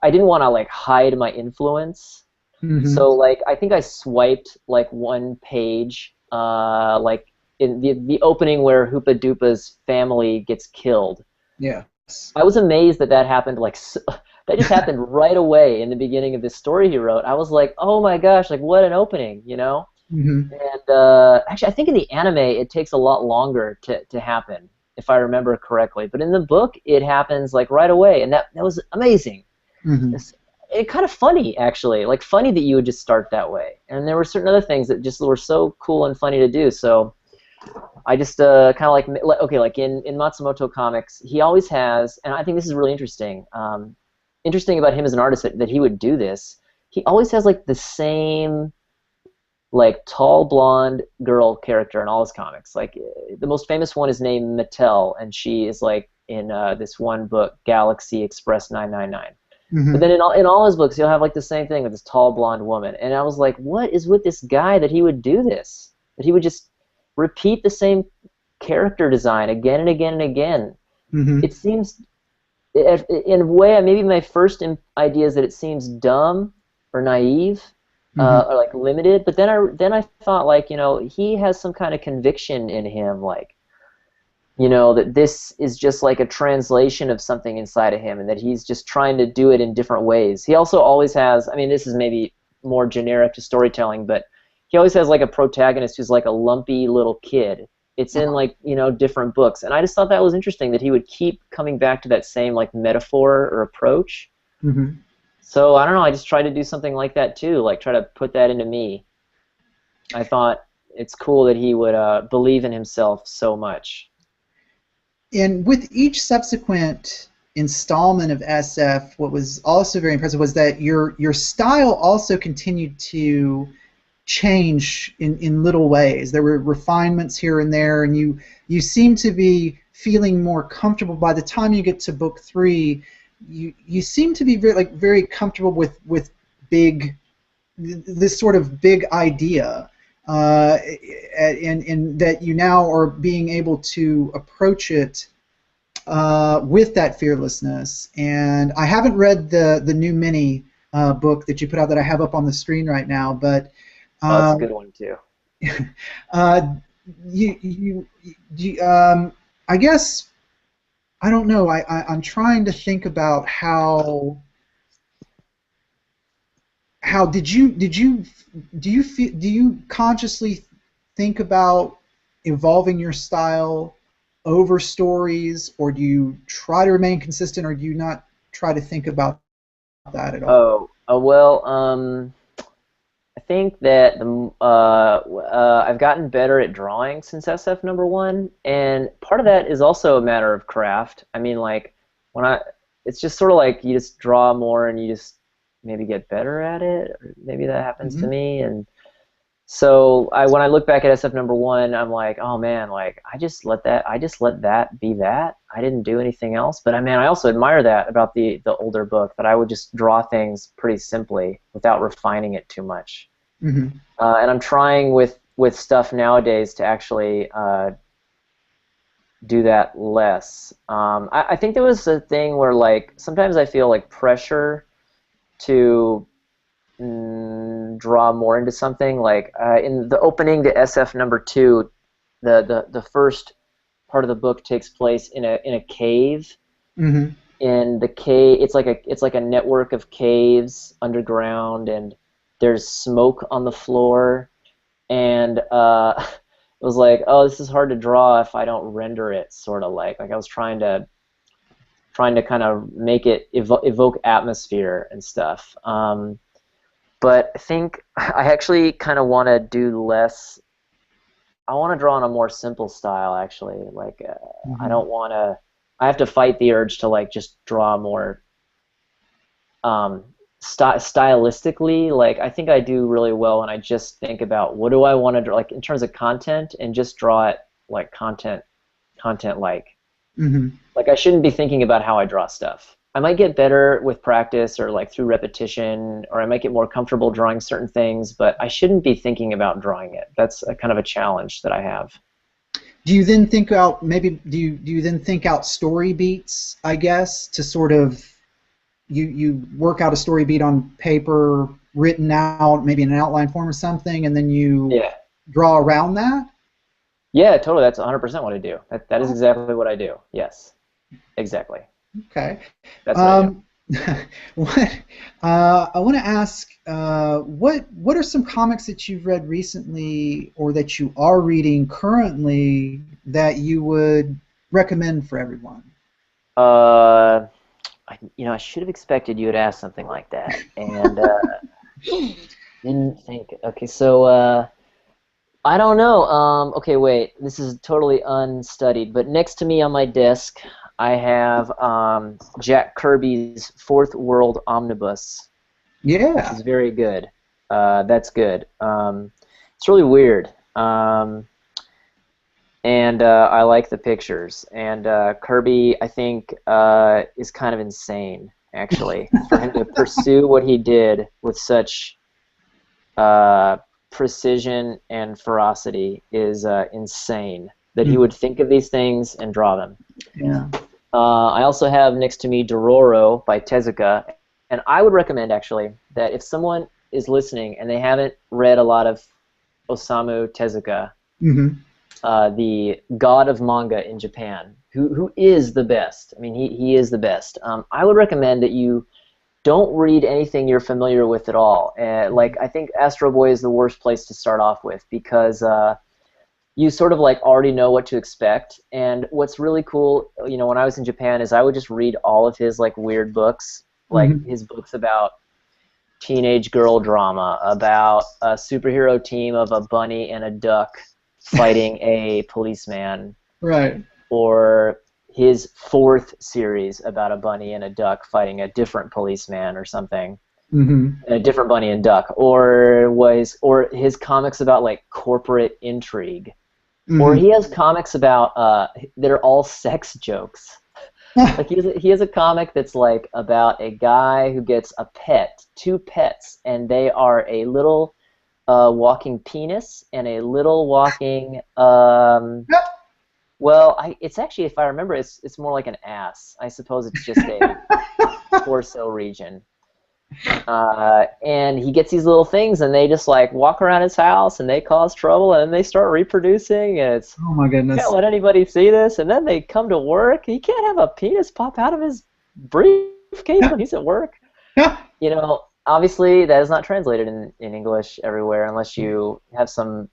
I didn't want to like hide my influence.
Hmm.
So like I think I swiped like one page, like in the opening where Hoopa Doopa's family gets killed.
Yes.
I was amazed that that happened that just happened right away in the beginning of this story he wrote. I was like, oh my gosh, like what an opening.
Hmm.
And actually, I think in the anime it takes a lot longer to happen, if I remember correctly. But in the book, it happens like right away, and that was amazing.
Hmm.
It kind of funny actually, like funny that you would just start that way. And there were certain other things that just were so cool and funny to do. So I just kind of okay, like in Matsumoto comics, he always has, and I think this is really interesting. Interesting about him as an artist that he would do this. He always has like the same like tall blonde girl character in all his comics. Like the most famous one is named Mattel, and she is like in this one book, Galaxy Express 999. But then
Hmm.
in all his books, he'll have like the same thing with this tall blonde woman. And I was like, what is with this guy that he would do this? That he would just repeat the same character design again and again and again.
Hmm.
It seems, in a way, maybe my first idea is that it seems dumb or naive,
Hmm.
or like limited. But then I thought like he has some kind of conviction in him, like that this is just like a translation of something inside of him, and that he's just trying to do it in different ways. He also always has. I mean, this is maybe more generic to storytelling, but he always has like a protagonist who's like a lumpy little kid. It's in like different books, and I just thought that was interesting that he would keep coming back to that same like metaphor or approach.
Hmm.
So I don't know. I just tried to do something like that too, like try to put that into me. I thought it's cool that he would believe in himself so much.
And with each subsequent installment of SF, what was also very impressive was that your style also continued to change in little ways. There were refinements here and there, and you seem to be feeling more comfortable by the time you get to book three. You seem to be very comfortable with big this sort of big idea, and that you now are being able to approach it with that fearlessness. And I haven't read the new mini book that you put out that I have up on the screen right now, but
Oh, that's a
uh,
good one too.
uh, you I guess I don't know. I'm trying to think about how do you consciously think about evolving your style over stories, or do you try to remain consistent, or do you not try to think about that at all?
Well, I think that I've gotten better at drawing since SF number one, and part of that is also a matter of craft. I mean, like when it's just sort of like you just draw more and you just maybe get better at it, or maybe that happens to
Hmm.
me. And so when I look back at SF number one, I'm like, oh man, like I just let that be that. I didn't do anything else. But I also admire that about the older book, that I would just draw things pretty simply without refining it too much.
Hmm.
And I'm trying with stuff nowadays to actually do that less. I think there was a thing where like sometimes I feel like pressure to draw more into something. Like in the opening to SF number two, the first part of the book takes place in a cave.
Hmm.
In the cave, it's like a network of caves underground, and there's smoke on the floor. And it was like, oh, this is hard to draw if I don't render it, sort of like I was trying to kind of make it evoke atmosphere and stuff. But I think I actually kind of want to do less. I want to draw in a more simple style, actually. Like I
Hmm.
don't want to. I have to fight the urge to like just draw more um, stylistically. Like I think I do really well when I just think about what do I want to draw, like in terms of content, and just draw it like content like.
Hmm.
Like I shouldn't be thinking about how I draw stuff. I might get better with practice or like through repetition, or I might get more comfortable drawing certain things, but I shouldn't be thinking about drawing it. That's a kind of a challenge that I have.
Do you then think out maybe do you then think out story beats, I guess, to sort of you work out a story beat on paper, written out, maybe in an outline form or something, and then you
Yeah.
draw around that?
Yeah, totally. That's 100% what I do. That is exactly what I do. Yes, exactly.
Okay.
That's what I do.
Um, what I want to ask, what are some comics that you've read recently, or that you are reading currently, that you would recommend for everyone?
Uh, I should have expected you would ask something like that, and didn't think. Okay, so I don't know. Okay, wait. This is totally unstudied, but next to me on my desk, I have Jack Kirby's Fourth World Omnibus, which
Yeah.
is very good. That's good. It's really weird, and I like the pictures. And Kirby, I think, is kind of insane, actually, for him to pursue what he did with such uh, precision and ferocity is insane. That he
Mm,
would think of these things and draw them.
yeah.
I also have next to me Dororo by Tezuka, and I would recommend actually that if someone is listening and they haven't read a lot of Osamu Tezuka,
Hmm.
the god of manga in Japan, who is the best. I mean, he is the best. I would recommend that you don't read anything you're familiar with at all. Like I think Astro Boy is the worst place to start off with, because you sort of like already know what to expect. And what's really cool, when I was in Japan, is I would just read all of his like weird books, like
Hmm.
his books about teenage girl drama, about a superhero team of a bunny and a duck fighting a policeman,
Right.
or his fourth series about a bunny and a duck fighting a different policeman or something,
Hmm.
a different bunny and duck, or his comics about like corporate intrigue, or
Hmm.
he has comics about that are all sex jokes. Like he has a comic that's like about a guy who gets two pets, and they are a little walking penis and a little walking well, it's actually, if I remember, it's more like an ass. I suppose it's just a torso region. And he gets these little things, and they just like walk around his house, and they cause trouble, and then they start reproducing. And it's
Oh my
can't
goodness.
let anybody see this. And then they come to work. He can't have a penis pop out of his briefcase when he's at work. Obviously that is not translated in English everywhere unless you have some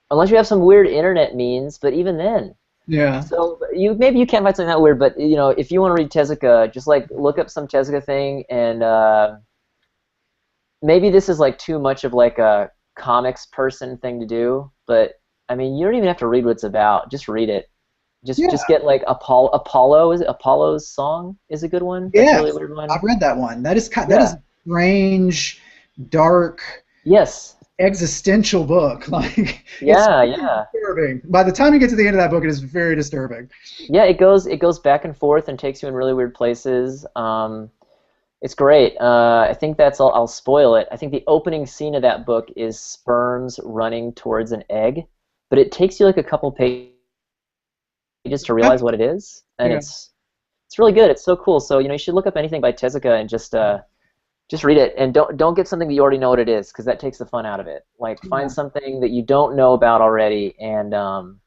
weird internet means. But even then.
Yeah.
So, maybe you can't find something that weird, but you know, if you want to read Tezuka, just like look up some Tezuka thing, and maybe this is like too much of like a comics person thing to do, but I mean, you don't even have to read what it's about. Just read it.
Yeah.
Just get like Apollo. Is it Apollo's Song is a good one. That's a really
Yes,
weird one.
I've read that one. That is
Yeah.
a strange, dark,
Yes.
existential book. Like it's
Yeah.
very
Yeah.
disturbing. By the time you get to the end of that book, it is very disturbing.
Yeah. It goes back and forth and takes you in really weird places. It's great. I think that's all. I'll spoil it. I think the opening scene of that book is sperms running towards an egg, but it takes you like a couple pages to realize what it is, and
Yeah.
it's really good. It's so cool. So you should look up anything by Tezuka and just read it, and don't get something that you already know what it is, because that takes the fun out of it. Like find
Yeah.
something that you don't know about already, and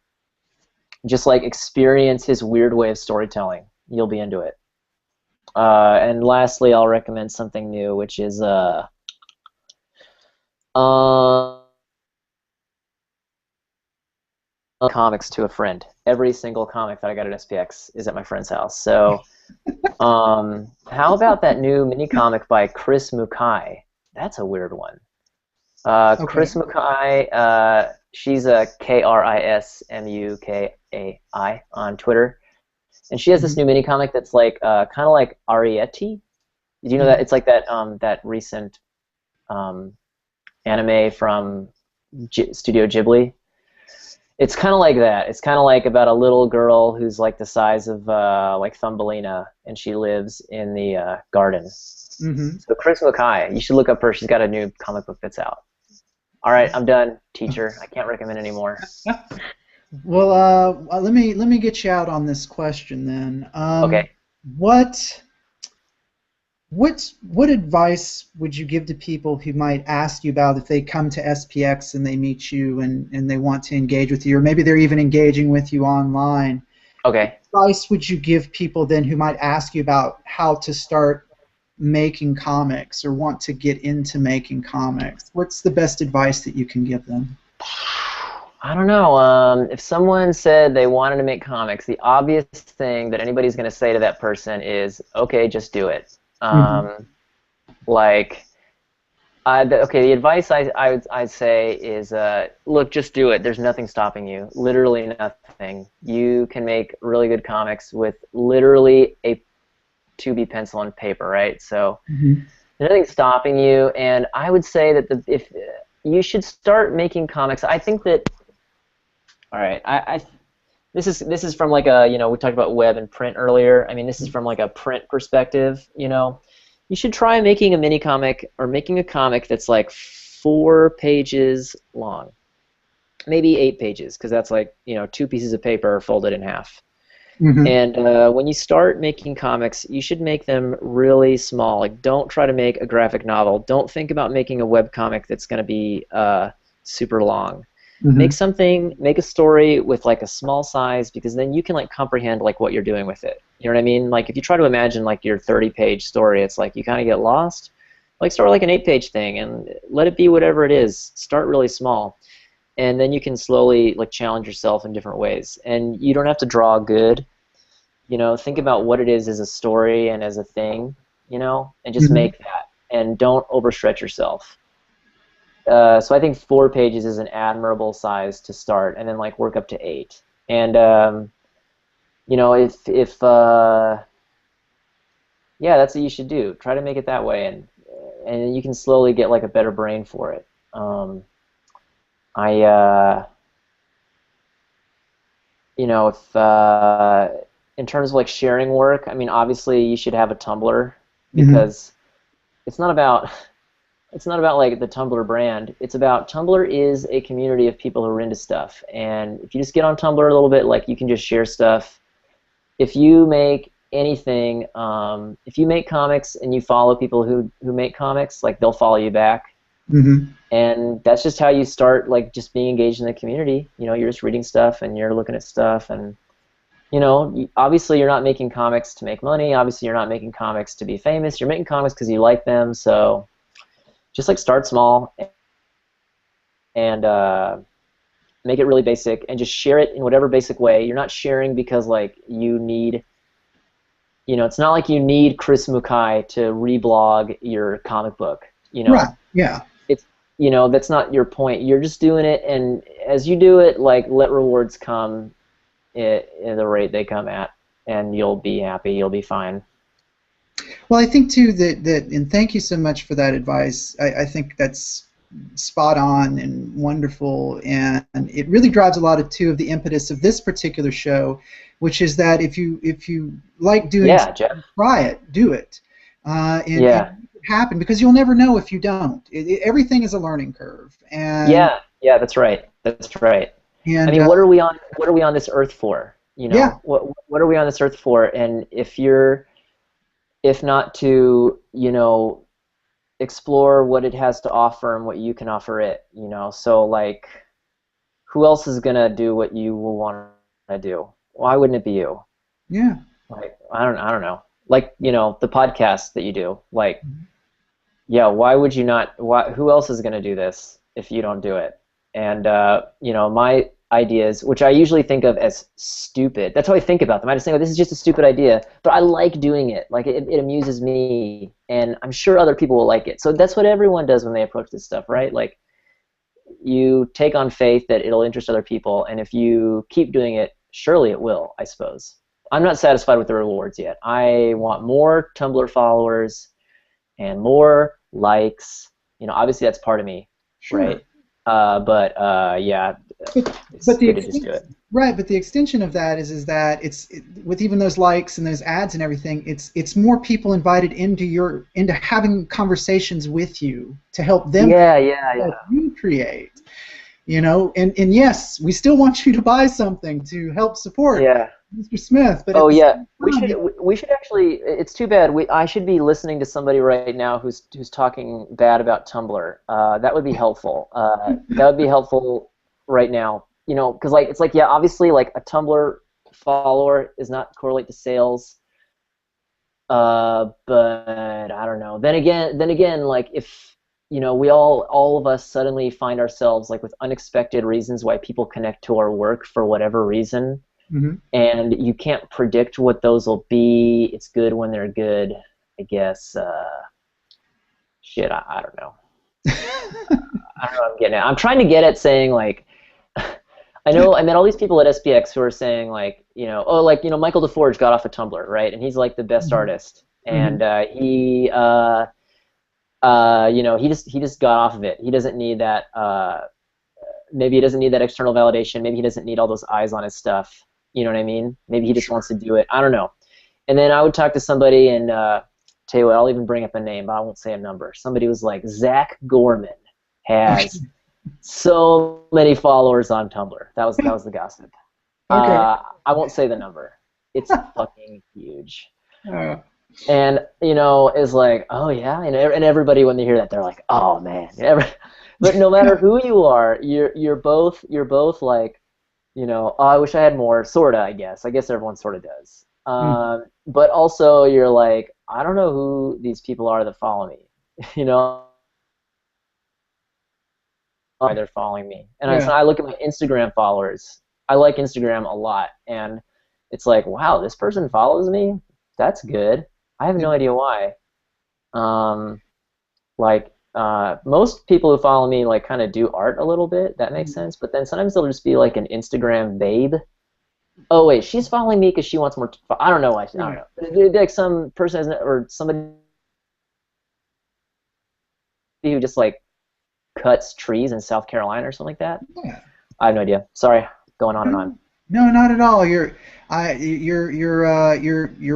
just like experience his weird way of storytelling. You'll be into it. And lastly, I'll recommend something new, which is uh, comics to a friend. Every single comic that I got at SPX is at my friend's house. So, how about that new mini comic by Chris Mukai? That's a weird one.
Okay.
Chris Mukai, she's a KrisMukai on Twitter, and she has this
Mhm.
new mini comic that's like kind of like Arietti. Did you know that
Mhm.
it's like that recent um, anime from Studio Ghibli? It's kind of like that. It's kind of like about a little girl who's like the size of like Thumbelina, and she lives in the garden.
Mhm.
So Chris Mukai, you should look up her. She's got a new comic book that's out. All right, I'm done, teacher. I can't recommend anymore.
Well, let me get you out on this question then.
Okay.
What what advice would you give to people who might ask you about if they come to SPX and they meet you and they want to engage with you, or maybe they're even engaging with you online?
Okay.
What advice would you give people then who might ask you about how to start making comics or want to get into making comics? What's the best advice that you can give them?
I don't know. If someone said they wanted to make comics, the obvious thing that anybody's going to say to that person is, "Okay, just do it."
Hmm.
Like, okay, the advice I'd say is, look, just do it. There's nothing stopping you. Literally nothing. You can make really good comics with literally a 2B pencil and paper, right? So
Hmm.
there's nothing stopping you. And I would say that if you should start making comics, I think that. All right, this is from like a we talked about web and print earlier. I mean, this is from like a print perspective. You should try making a mini comic or making a comic that's like 4 pages long, maybe 8 pages, because that's like 2 pieces of paper folded in half.
Hmm.
And when you start making comics, you should make them really small. Like, don't try to make a graphic novel. Don't think about making a web comic that's going to be super long.
Hmm.
Make a story with like a small size, because then you can like comprehend like what you're doing with it. You know what I mean? Like if you try to imagine like your 30-page story, it's like you kind of get lost. Like start like an 8-page thing and let it be whatever it is. Start really small, and then you can slowly like challenge yourself in different ways. And you don't have to draw good. Think about what it is as a story and as a thing. And just
Hmm.
make that, and don't overstretch yourself. So I think 4 pages is an admirable size to start, and then like work up to 8. And if yeah, that's what you should do. Try to make it that way, and you can slowly get like a better brain for it. I if in terms of like sharing work, I mean, obviously you should have a Tumblr,
Hmm.
because it's not about it's not about like the Tumblr brand. It's about Tumblr is a community of people who are into stuff. And if you just get on Tumblr a little bit, like you can just share stuff. If you make anything, if you make comics and you follow people who make comics, like they'll follow you back.
Hmm.
And that's just how you start, like just being engaged in the community. You're just reading stuff and you're looking at stuff, and obviously you're not making comics to make money. Obviously you're not making comics to be famous. You're making comics because you like them. So just like start small, and make it really basic, and just share it in whatever basic way. You're not sharing because like you need, it's not like you need Chris Mukai to reblog your comic book.
Right. Yeah.
It's, that's not your point. You're just doing it, and as you do it, like, let rewards come at the rate they come at, and you'll be happy. You'll be fine.
Well, I think too that and thank you so much for that advice. I think that's spot on and wonderful, and it really drives a lot of the impetus of this particular show, which is that if you like doing something,
Jeff.
try it, do it, and make it happen, because you'll never know if you don't. Everything is a learning curve, and
that's right. That's right.
And
I mean, what are we on? What are we on this earth for?
Yeah.
What are we on this earth for? And if not to, explore what it has to offer and what you can offer it, so like, who else is gonna do what you will want to do? Why wouldn't it be you?
Yeah.
Like, I don't know. Like, the podcast that you do, like, yeah, why would you not? Who else is gonna do this if you don't do it? And my ideas, which I usually think of as stupid. That's how I think about them. I just think, oh, this is just a stupid idea, but I like doing it. Like, it amuses me, and I'm sure other people will like it. So that's what everyone does when they approach this stuff, right? Like, you take on faith that it'll interest other people, and if you keep doing it, surely it will, I suppose. I'm not satisfied with the rewards yet. I want more Tumblr followers and more likes. Obviously that's part of me,
sure.
Right? Yeah,
but the extension of that is that with even those likes and those ads and everything, it's more people invited into having conversations with you to help them help you create. And yes, we still want you to buy something to help support Mr. Smith. But
we should actually. It's too bad. I should be listening to somebody right now who's talking bad about Tumblr. That would be helpful. That would be helpful right now. Because it's like, yeah, obviously, like, a Tumblr follower does not correlate to sales. But I don't know. Then again, like, if we all of us suddenly find ourselves, like, with unexpected reasons why people connect to our work for whatever reason.
Mm-hmm.
And you can't predict what those will be. It's good when they're good, I guess. Shit, I don't know. I don't know what I'm getting at. I'm trying to get at saying, like, I met all these people at SPX who are saying, like, Michael DeForge got off of Tumblr, right? And he's, like, the best artist. And he just got off of it. He doesn't need that. Maybe he doesn't need that external validation. Maybe he doesn't need all those eyes on his stuff. You know what I mean? Maybe he just wants to do it. I don't know. And then I would talk to somebody, and tell you what, I'll even bring up a name, but I won't say a number. Somebody was like, Zach Gorman has so many followers on Tumblr. That was the gossip.
Okay.
I won't say the number. It's fucking huge. And is like, oh yeah, and everybody, when they hear that, they're like, oh man. But no matter who you are, you're both like, oh, I wish I had more, sorta, I guess. I guess everyone sorta does. But also you're like, I don't know who these people are that follow me. Why they're following me. And so I look at my Instagram followers. I like Instagram a lot, and it's like, wow, this person follows me? That's good. I have no idea why. Most people who follow me, like, kind of do art a little bit. That makes sense. But then sometimes they'll just be like an Instagram babe. Oh wait, she's following me because she wants more. I don't know why. I don't know. Like, some person or somebody who just, like, cuts trees in South Carolina or something like that.
Yeah.
I have no idea. Sorry, going on and on.
No, not at all. Your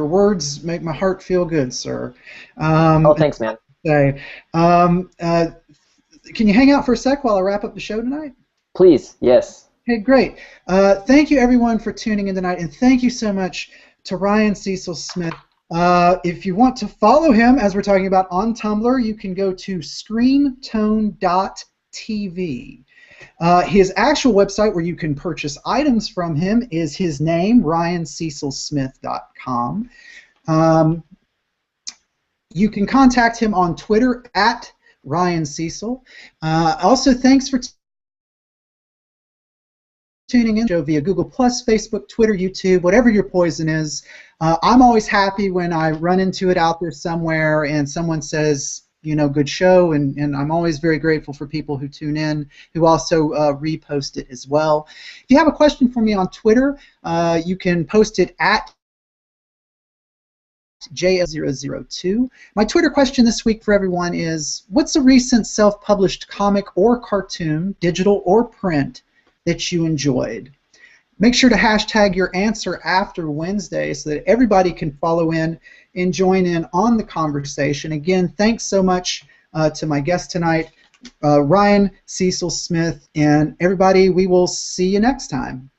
words make my heart feel good, sir.
Oh, thanks, man.
Can you hang out for a sec while I wrap up the show tonight?
Please, yes.
Okay, great. Thank you, everyone, for tuning in tonight, and thank you so much to Ryan Cecil Smith. If you want to follow him, as we're talking about, on Tumblr, you can go to screentone.tv. His actual website, where you can purchase items from him, is his name, ryancecilsmith.com. You can contact him on Twitter at Ryan Cecil. Also, thanks for tuning in show via Google Plus, Facebook, Twitter, YouTube, whatever your poison is. I'm always happy when I run into it out there somewhere and someone says, you know, good show, and I'm always very grateful for people who tune in, who also repost it as well. If you have a question for me on Twitter, you can post it at JL002. My Twitter question this week for everyone is, what's a recent self-published comic or cartoon, digital or print, that you enjoyed? Make sure to hashtag your answer after Wednesday so that everybody can follow in and join in on the conversation. Again, thanks so much to my guest tonight, Ryan Cecil Smith, and everybody, we will see you next time.